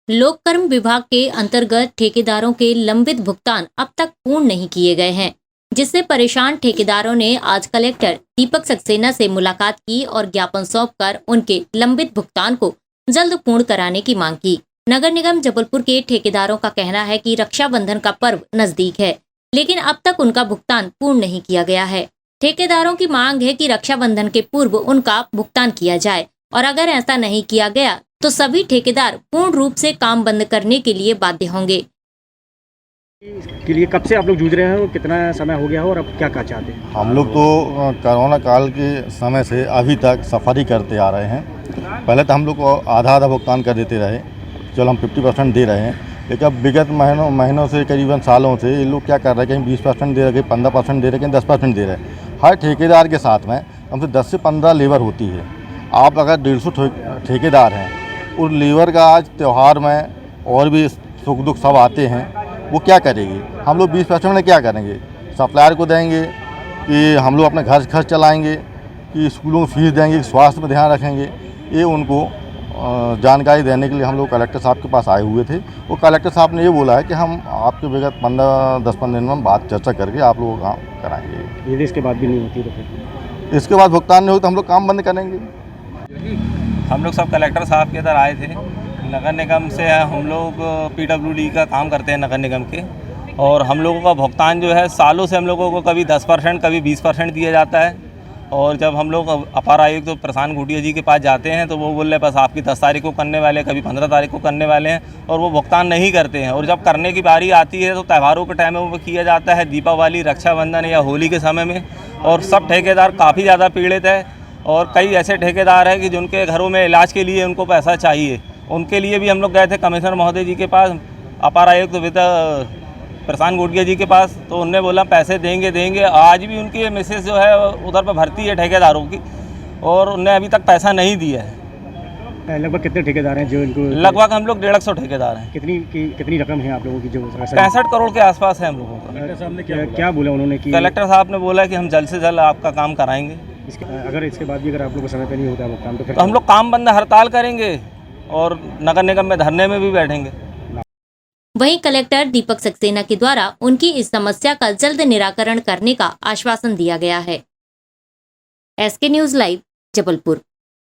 लोक कर्म विभाग के अंतर्गत ठेकेदारों के लंबित भुगतान अब तक पूर्ण नहीं किए गए हैं, जिससे परेशान ठेकेदारों ने आज कलेक्टर दीपक सक्सेना से मुलाकात की और ज्ञापन सौंपकर उनके लंबित भुगतान को जल्द पूर्ण कराने की मांग की। नगर निगम जबलपुर के ठेकेदारों का कहना है कि रक्षाबंधन का पर्व नजदीक है, लेकिन अब तक उनका भुगतान पूर्ण नहीं किया गया है। ठेकेदारों की मांग है कि रक्षाबंधन के पूर्व उनका भुगतान किया जाए और अगर ऐसा नहीं किया गया तो सभी ठेकेदार पूर्ण रूप से काम बंद करने के लिए बाध्य होंगे। के लिए कब से आप लोग जूझ रहे हैं और कितना समय हो गया हो और अब क्या चाहते हैं? हम लोग तो कोरोना काल के समय से अभी तक सफर ही करते आ रहे हैं। पहले तो हम लोग को आधा भुगतान कर देते रहे, चलो हम 50% दे रहे हैं, लेकिन अब विगत महीनों से करीबन सालों से ये लोग क्या कर रहे हैं, कहीं 20% दे रहे, कहीं 15% दे रहे, कहीं 10% दे रहे हैं। हर ठेकेदार के साथ में हमसे 10 से 15 लेबर होती है। आप अगर 150 ठेकेदार हैं, उस लेबर का आज त्यौहार में और भी सुख दुख सब आते हैं, वो क्या करेगी? हम लोग 20% में क्या करेंगे? सप्लायर को देंगे कि हम लोग अपने घर खर्च चलाएंगे, कि स्कूलों में फीस देंगे, स्वास्थ्य में ध्यान रखेंगे? ये उनको जानकारी देने के लिए हम लोग कलेक्टर साहब के पास आए हुए थे। वो कलेक्टर साहब ने ये बोला है कि हम आपके विगत 10-15 दिन में बात चर्चा करके आप लोगों का काम कराएंगे। यदि इसके बाद भी नहीं होती तो फिर इसके बाद भुगतान नहीं हो तो हम लोग काम बंद करेंगे। हम लोग सब कलेक्टर साहब के इधर आए थे। नगर निगम से हम लोग PWD का काम करते हैं नगर निगम के, और हम लोगों का भुगतान जो है सालों से हम लोगों को कभी 10% कभी 20% दिया जाता है। और जब हम लोग अपर आयुक्त तो प्रशांत घोटिया जी के पास जाते हैं तो वो बोल रहे बस आपकी 10 तारीख को करने वाले हैं, कभी 15 तारीख को करने वाले हैं, और वो भुगतान नहीं करते हैं। और जब करने की बारी आती है तो त्योहारों के टाइम में वो किया जाता है, दीपावली, रक्षाबंधन या होली के समय में। और सब ठेकेदार काफ़ी ज़्यादा पीड़ित है, और कई ऐसे ठेकेदार हैं कि जिनके घरों में इलाज के लिए उनको पैसा चाहिए। उनके लिए भी हम लोग गए थे कमिश्नर महोदय जी के पास, अपर आयुक्त प्रशांत घोटिया जी के पास, तो उनने बोला पैसे देंगे। आज भी उनकी मिसेस जो है उधर पर भर्ती है ठेकेदारों की, और उनने अभी तक पैसा नहीं दिया है। लगभग कितने ठेकेदार हैं जो इनको? लगभग हम लोग 150 ठेकेदार हैं। कितनी रकम है आप लोगों की जो? 65 करोड़ के आसपास है हम लोगों का। कलेक्टर साहब ने क्या बोला उन्होंने? कि कलेक्टर साहब ने बोला कि हम जल्द से जल्द आपका काम कराएंगे। अगर इसके बाद भी अगर आप लोग को समय पे नहीं होता भुगतान तो फिर हम लोग काम बंद हड़ताल करेंगे और नगर निगम में धरने में भी बैठेंगे। वहीं कलेक्टर दीपक सक्सेना के द्वारा उनकी इस समस्या का जल्द निराकरण करने का आश्वासन दिया गया है। SK news live, Jabalpur.